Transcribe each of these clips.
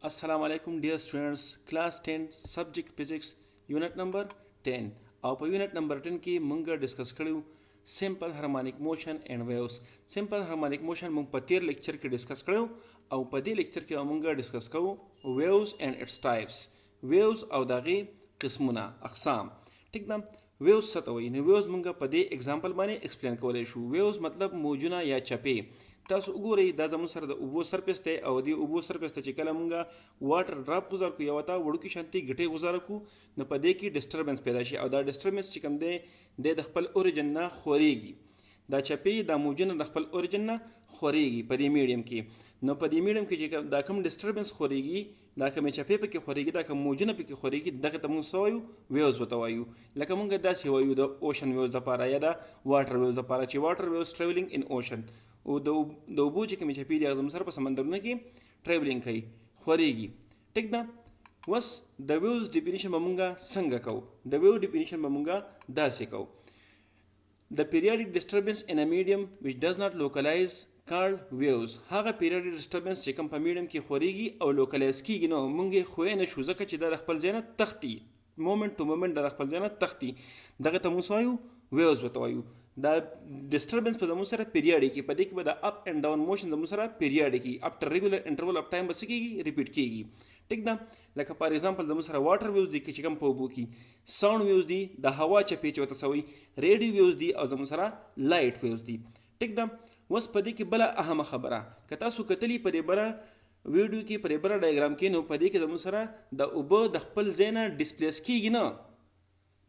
Assalamu alaikum dear students, class 10 subject physics unit number 10 او په unit number 10 کې مونږ ډیسکس کړو simple harmonic motion and waves. simple harmonic motion مونږ په تیر لیکچر کې ډیسکس کړو او په دې لیکچر کې مونږ ډیسکس کوو waves and its types. waves او دغه قسمونه اقسام. ټیک ده. ویوز څه ته وایي؟ نو ویوز مونږ په دې اگزامپل باندې ایکسپلین کولی شو. ویوز مطلب موجونه یا چپې. تاسو وګورئ دا زموږ سره د اوبو سرفیس دی او دې اوبو سرفیس ته چې کله مونږ واټر ډراپ ګزار کړو یا ورته وړوکې شانتې ګټې ګزاره کړو نو په دې کې ډسټربنس پیدا شي او دا ډسټربنس چې کوم دی د خپل اوریجن نه خورېږي. دا چپې دا موجونه د خپل اوریجن نه خورېږي په دې میډیم کې. نو په دې میډیم کې چې دا کوم ډسټربنس خورېږي، دا کومې چپې پکې خورېږي، دا کوم موجونه پکې خورېږي، دغه ته موږ څه وایو؟ ویوز ورته وایو. لکه موږ داسې وایو د اوشن ویوز دپاره یا د واټر ویوز دپاره چې واټر ویوز ټریولینګ ان اوشن، او د اوبو چې کومې چپې دي هغه زموږ سره په سمندرونو کې ټریولینګ کوي، خورېږي. ټیک ده. اوس د ویوز ډیفینیشن به مونږ څنګه کوو؟ د ویو ډیفینیشن به مونږ داسې کوو: The periodic disturbance in a medium which does not localize called waves. هغه periodic disturbance چې کوم په میډیم کې خورېږي او لوکلایز کېږي نو موږ یې خوی نه شو ځکه چې دا د خپل ځای نه تښتي، مومنټ ټو مومنټ د خپل ځای نه تښتي، دغه ته موږ وایو ویوز ورته وایو. دا ډسټربنس په زموږ سره پیریاډیک په دې کې به د اپ اینډ ډاون موشن زموږ سره پیریاډیک افټر ریګولر انټرول اف ټایم به څه کېږي؟ ریپیټ کېږي. ټیک ده. لکه فار ایگزامپل زموږ سره واټر ویوز دي چې کوم په اوبو کې، ساوند ویوز دي د هوا چپې چې ورته څه وایي، ریډیو ویوز دي او زموږ سره لایټ ویوز دي. ټیک ده. اوس په دې کې بله اهمه خبره، که تاسو کتلي په دې بله ویډیو کې په دې بله ډایګرام کې نو په دې کې زموږ سره د اوبه د خپل ځای نه ډسپلیس کېږي نه،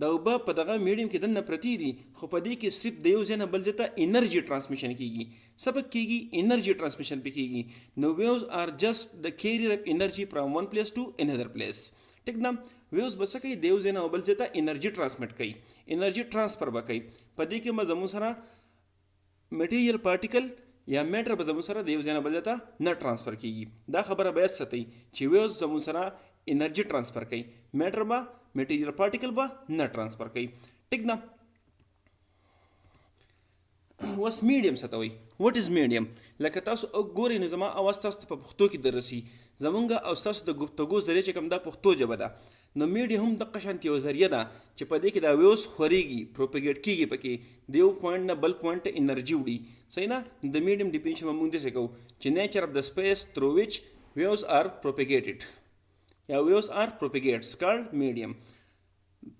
د اوبه په دغه میډیم کې دننه پرتې دي، خو په دې کې صرف د یو ځای نه بل ځای ته انرژي ټرانسمیشن کېږي. څه پکې کېږي؟ انرژي ټرانسمیشن پکې کېږي. نو ویوز آر جسٹ د کیریئر اف انرژي فرام ون پلیس ټو انادر پلیس. ټیک ده. ویوز به څه کوي؟ د یو ځای نه بل ځای ته انرژي ټرانسمیټ کوي، انرژي ټرانسفر به کوي. په دې کې به زموږ سره میټیریل پارټیکل یا میټر به زموږ سره د یو ځای نه بل ځای ته نه ټرانسفر کېږي. دا خبره به یاد ساتئ چې ویوز زموږ سره انرژي ټرانسفر کوي، میټر به میټیریل پارټیکل به نه ټرانسفر کوي. ټیک ده. اوس میډیم څه ته وایي؟ وټ از میډیم؟ لکه تاسو ګورئ نو زما اواز تاسو ته په پښتو کې دررسي، زمونږ او ستاسو د ګفتګو ذریعه چې کوم دا پښتو ژبه ده. نو میډیم هم دغه شانتې یو ذریعه ده چې په دې کې دا ویوز خورېږي، پروپیګیټ کېږي، پکې د یو پوینټ نه بل پوینټ ته انرژي وړي. صحیح نه؟ د میډیم ډیفینیشن به مونږ داسې کوو چې نیچر اف د سپیس تھرو وچ ویوز آر پروپیګیټډ یا ویوز آر پروپیګیټس کالډ میډیم.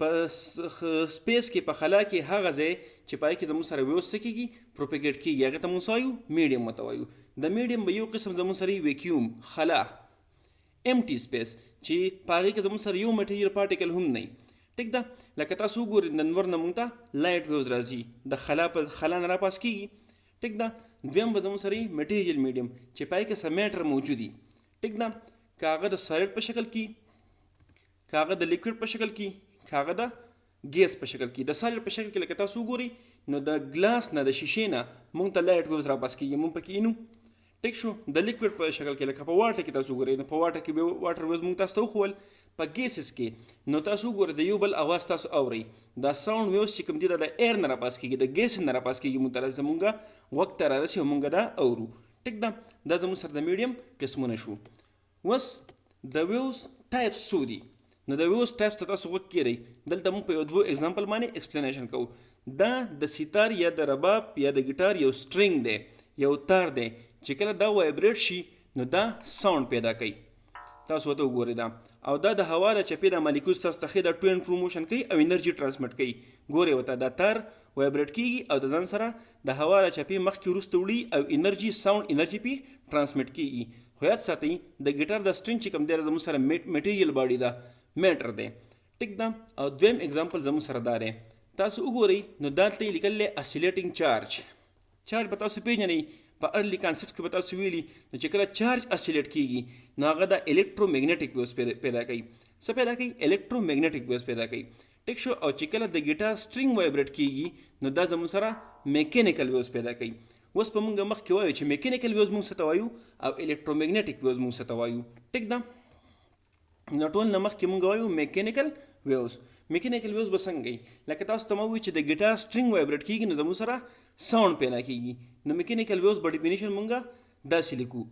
په سپیس کې په خلا کې هغه ځای چې پای کې زموږ سره ویوز څه کېږي؟ پروپیګیټ کېږي، هغه ته موږ وایو میډیم ورته وایو. د میډیم به یو قسم زموږ سره ویکیوم، خلا، امټي سپیس چې په هغې کې زموږ سره یو میټیریل پارټیکل هم نه وي. ټیک ده. لکه تاسو وګورئ د نور نه موږ ته لایټ ویوز راځي، د خلا نه راپاس کېږي. ټیک ده. دویم به زموږ سره میټیریل میډیم چې پای کې څه میټر موجود وي. ټیک ده. که هغه د سالډ په شکل کې، که هغه د لیکوډ په شکل کې، که هغه د ګیس په شکل کې. د سالډ په شکل کې لکه تاسو وګورئ نو د ګلاس نه د شیشې نه موږ ته لایټ ویوز راپاس کېږي، موږ پکې اینو. ټیک شو. د لیکوډ په شکل کې لکه په واټر کې تاسو وګورئ نو په واټر کې به واټر ویوز موږ تاسو ته وښول. په ګیسز کې نو تاسو وګورئ د یو بل اواز تاسو اورئ. دا ساوند ویوز چې کوم دي دا د ایر نه راپاس کېږي، د ګیس نه راپاس کېږي، موږ ته زموږ وخت ته رارسي او موږ دا اورو. ټیک ده. دا زموږ سره د میډیم قسمونه شو. اوس د ویوز ټایپس څو دي؟ نو د ویوز ټایپس ته تاسو غوږ کېږئ. دلته موږ په یو دوو اگزامپل باندې ایکسپلینیشن کوو. دا د سیتار یا د رباب یا د ګیټار یو سټرینګ دی، یو تار دی چې کله دا وایبریټ شي نو دا ساوند پیدا کوي. تاسو ورته وګورئ دا. او دا د هوا د چپې د مالیکولز تاسو ته ښیي دا ټو اینډ فرو موشن کوي او انرژي ټرانسمیټ کوي. ګورئ ورته دا تار وایبریټ کېږي او د ځان سره د هوا د چپې مخکې وروسته وړي او انرژي ساوند انرژي پې ټرانسمیټ کېږي. خو یاد ساتئ د ګیټار د سټرینګ چې کوم دی زموږ سره میټیریل باډي ده، میټر دی. ټیک ده. او دویم اگزامپل زموږ سره دا دی. تاسو وګورئ نو دلته یې لیکلی اسیلیټینګ چارج. چارج به تاسو پیژنئ، په ارلی کانسپټ کې به تاسو ویلي نو چې کله چارج اسیلیټ کېږي نو هغه د الکترومیګنیټک ویوز پیدا کوي. څه پیدا کوي؟ الکترومیګنیټک ویوز پیدا کوي. ټیک شو. او چې کله د ګیټار سټرینګ وایبریټ کېږي نو دا زموږ سره میکینیکل ویوز پیدا کوي. اوس په موږ مخکې وایو چې میکینیکل ویوز موږ څه ته وایو او الکترومیګنیټک ویوز موږ څه ته وایو. ټیک ده. نو ټول نه مخکې موږ وایو میکینیکل ویوز. میکینیکل ویوز به څنګه وي؟ لکه تاسو ته ما ووایي چې د ګیټار سټرینګ وایبریټ کېږي نو زموږ سره ساوند پیدا کېږي. نو میکینیکل ویوز به ډیفینیشن موږ داسې لیکو: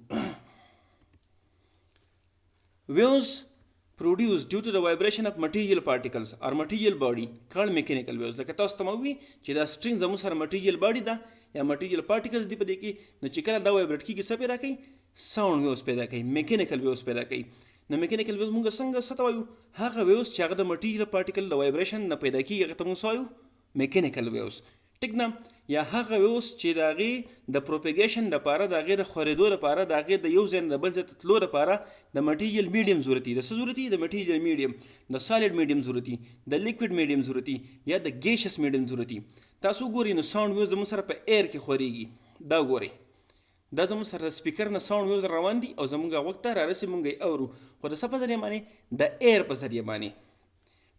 waves produced due to the vibration of material particles or material body called mechanical waves. لکه تاسو ته مو وي چې دا string زموږ سره material body ده یا material particles دی په دې کې، نو چې کله دا وایبریټ کېږي څه پیدا کوي؟ ساوند ویوز پیدا کوي، میکینیکل ویوز پیدا کوي. نو میکینیکل ویوز مونږ څنګه څه ته وایو؟ هغه ویوز چې هغه د material particle د وایبریشن نه پیدا کېږي هغه ته مونږ څه وایو؟ میکینیکل ویوز. ټیک ده؟ یا هغه ویوز چې د هغې د پروپیګیشن دپاره د هغې د خورېدو دپاره د هغې د یو ځای نه د بل ځای ته تلو دپاره د مټیریل میډیم ضرورت دي. د څه ضرورت دي؟ د مټیریل میډیم، د سالډ میډیم ضرورت دي، د لیکوډ میډیم ضرورت دي، یا د ګیشس میډیم ضرورت دي. تاسو ګورئ نو ساوند ویوز زموږ سره په ایر کې خورېږي. دا ګورئ، دا زموږ سره د سپیکر نه ساوند ویوز روان دي او زموږ غوږ ته رارسي، مونږ یې اورو، خو د څه په ذریعه باندې؟ د ایر په ذریعه باندې.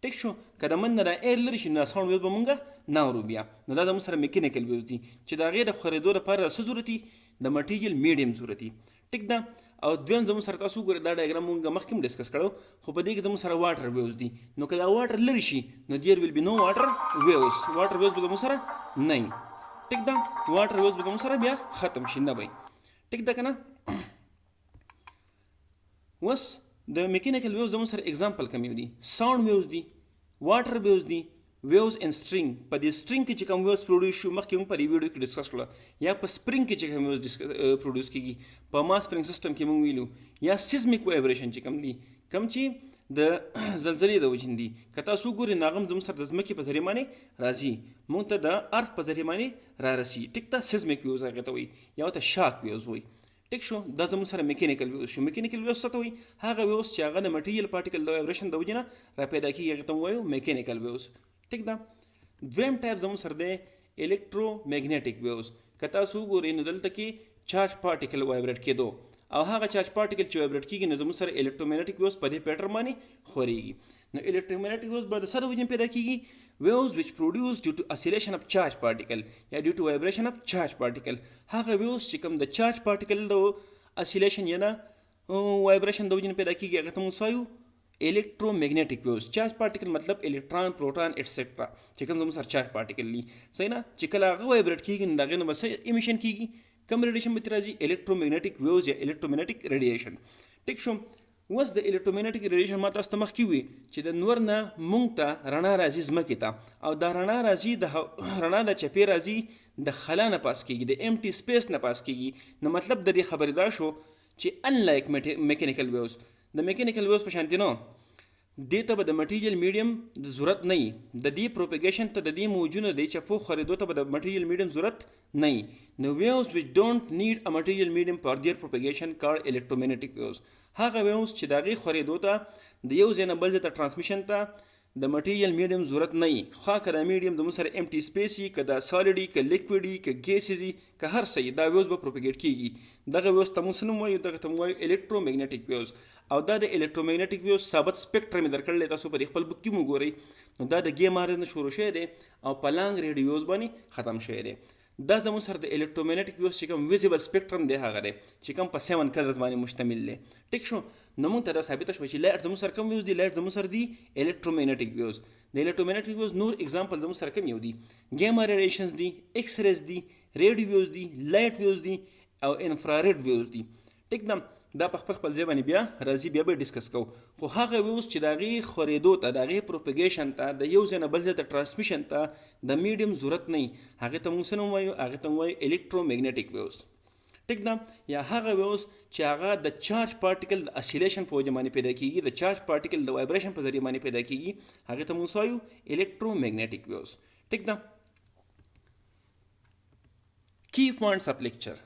ټیک شو؟ که د من نه د ایر لرې شي نو ساوند ویوز به مونږ نه اورو بیا. نو دا زموږ سره میکینیکل ویوز دي چې د هغې د خورېدو لپاره څه ضرورت دي؟ د مټیریل میډیم ضرورت دي. ټیک ده؟ او دویم زموږ سره تاسو وګورئ دا ډایګرام مونږ مخکې هم ډسکس کړو، خو په دې کې زموږ سره واټر ویوز دي. نو که دا واټر لرې شي نو دیر ویل بي نو واټر ویوز، واټر ویوز به زموږ سره نه وي. ټیک ده؟ واټر ویوز به زموږ سره بیا ختم شي، نه وي. ټیک ده که نه؟ اوس د میکینیکل ویوز زموږ سره اگزامپل کوم یو دي؟ ساوند ویوز دي، واټر ویوز دي، ویوز ان سټرینګ. په دې سټرینګ کې چې کوم ویوز پروډیوس شو مخکې موږ په دې ویډیو کې ډسکس کړله، یا په سپرینګ کې چې کوم ویوز پروډیوس کېږي، په ماس سپرینګ سیسټم کې موږ ویلو، یا سیزمیک وایبریشن چې کوم دي، کوم چې د زلزلې د وجې دي. که تاسو وګورئ نو هغه هم زموږ سره د ځمکې په ذریعه باندې راځي، موږ ته د ارث په ذریعه باندې رارسي. ټیک ده؟ سیزمیک ویوز هغې ته وایي، یا ورته شاک ویوز وایي. ټیک شو؟ دا زموږ سره میکینیکل ویوز شو. میکینیکل ویوز څه ته وایي؟ هغه ویوز چې هغه د مټیریل پارټیکل د وایبریشن د وجې نه را پیدا کېږي، هغې ته وایو میکینیکل ویوز. ټیک ده؟ دویم ټایپ زموږ سره دی الکترومیګنیټک ویوز. که تاسو وګورئ نو دلته کې چارج پارټیکل وایبریټ کېدو، او هغه چارج پارټیکل چې وایبریټ کېږي نو زموږ سره الکترومیګنیټک ویوز په دې پیټرن باندې خورېږي. نو الکترومیګنیټک ویوز به د څه د وجې پیدا کېږي؟ ویوز which produced due to oscillation of charge particle یا due to vibration of charge particle. هغه ویوز چې کوم د چارج پارټیکل د oscillation یا نه وایبریشن د وجې نه پیدا کېږي هغه ته موږ څه وایو؟ الکترومیګنیټک ویوز. چارج پارټیکل مطلب الکترون، پروټون ایټسټرا چې کوم زموږ سره چارج پارټیکل دي، صحیح نه؟ چې کله هغه وایبریټ کېږي نو د هغې نه به څه امیشن کېږي؟ کوم ریډیشن به ترې راځي؟ الکترومیګنیټک ویوز یا الکترومیګنیټک ریډیشن. ټیک شو؟ اوس د الکترومیګنیټک ریډیشن ما تاسو ته مخکې وي چې د نور نه مونږ ته رڼا راځي ځمکې ته، او دا رڼا راځي د رڼا د چپې راځي د خلا نه پاس کېږي، د امټي سپیس نه پاس کېږي. نو مطلب د دې خبرې دا شو چې انلایک میکینیکل ویوز، د میکینیکل ویوز په شانتي نو دې ته به د مټیریل میډیم د ضرورت نه وي، د دې پروپیګیشن ته د دې موجونو د چپو خورېدو ته به د مټیریل میډیم ضرورت نه وي. نو ویوز which don't need a material medium for their propagation called electromagnetic waves. هغه ویوز چې د هغې خورېدو ته د یو ځای نه بل ځای ته ټرانسمیشن ته د مټیریل میډیم ضرورت نه وي، خوا که دا میډیم زموږ سره امټي سپیس وي، که دا سالډ وي، که لیکوډ وي، که ګیسز وي، که هر څه وي، دا ویوز به پروپیګیټ کېږي. دغه ویوز ته موږ څه نوم وایو؟ دغه ته موږ وایو الکترومیګنیټک ویوز. او دا د الکترومیګنیټک ویوز ثابت سپیکټرم یې درکړلی، تاسو په دې خپل بک کې هم وګورئ. نو دا د ګیم آر نه شروع شوی دی او په لانګ ریډ ویوز باندې ختم شوی دی. دا زموږ سره د الکترومیګنیټک ویوز چې کوم ویزیبل سپیکټرم دی هغه دی چې کوم په 7 کلرز باندې مشتمل دی. ټیک شو؟ نو موږ ته دا ثابته شوه چې لایټ زموږ سره کوم ویوز دي؟ لایټ زموږ سره دي الکترومیګنیټک ویوز. د الکترومیګنیټک ویوز نور اگزامپل زموږ سره کوم یو دي؟ ګیما ریډیشنز دي، ایکس ریز دي، ریډیو ویوز دي، لایټ ویوز دي، او انفراریډ ویوز دي. ټیک ده؟ دا په خپل ځای باندې بیا راځي، بیا به ډسکس کوو. خو هغه ویوز چې د هغې خورېدو ته، د هغې پروپیګیشن ته، د یو ځای نه بل ځای ته ټرانسمیشن ته د میډیم ضرورت نه وي، هغې ته موږ څه نوم وایو؟ هغې ته موږ وایو الکترومیګنیټک ویوز. ټیک ده؟ یا هغه ویوز چې هغه د چارج پارټیکل د اسیلیشن په وجه باندې پیدا کېږي، د چارج پارټیکل د وایبریشن په ذریعه باندې پیدا کېږي، هغې ته موږ څه وایو؟ الکترومیګنیټک ویوز. ټیک ده؟ کی پوینټس اف لیکچر.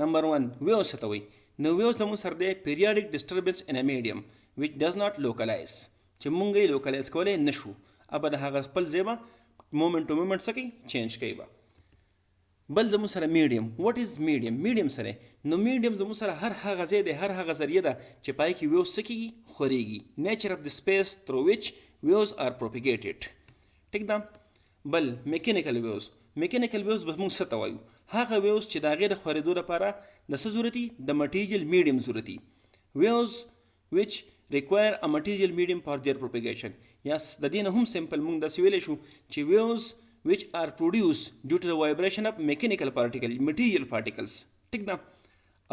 نمبر 1 ویوز څه ته وایي؟ نو ویوز زموږ سره دی پیریاډک ډسټربنس ان ا میډیم وچ ډز ناٹ لوکلایز، چې مونږ یې لوکلایز کولی نه شو، ابه د هغه خپل ځای به مومنټ ټو مومنټ څه کوي؟ چینج کوي به. بل زموږ سره میډیم. واټ از میډیم؟ میډیم سره نو میډیم زموږ سره هر هغه ځای دی، هر هغه ذریعه ده چې پای کې ویوز څه کېږي؟ خورېږي. نیچر اف د سپیس تھرو وچ ویوز آر پروپیګیټډ. ټیک ده؟ بل میکینیکل ویوز. میکینیکل ویوز به موږ څه ته وایو؟ هغه ویوز چې د هغې د خورېدو لپاره د څه ضرورت دي؟ د مټیریل میډیم ضرورت دي. ویوز which require a material medium for their propagation. یا د دې نه هم سمپل موږ داسې ویلی شو چې ویوز which are produced due to the vibration of mechanical particle, material particles. ٹھیک ده؟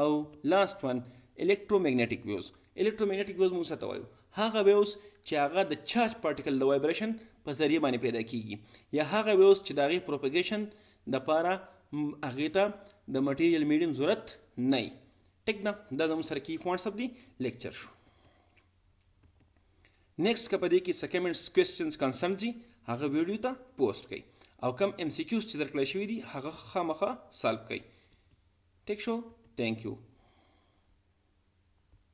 او last one الکترومیګنیټک ویوز. الکترومیګنیټک ویوز موږ څه ته وایو؟ هغه ویوز چې هغه د چارج پارټیکل د وایبریشن په ذریعه باندې پیدا کیږي، یا هغه ویوز چې د هغې پروپګیشن دپاره هغې ته د مټیریل میډیم ضرورت نه وي. ټیک ده، دا زموږ سره کی پوینټس اف دی لیکچر شو. نیکسټ که په دې کې څه کمنټس کوېسچنز کنسرن دي هغه ویډیو ته پوسټ کړئ، او کم ام سی کیوز چې درکړی شوي دي هغه خامخا سالو کړئ. ټیک شو، تھینک یو.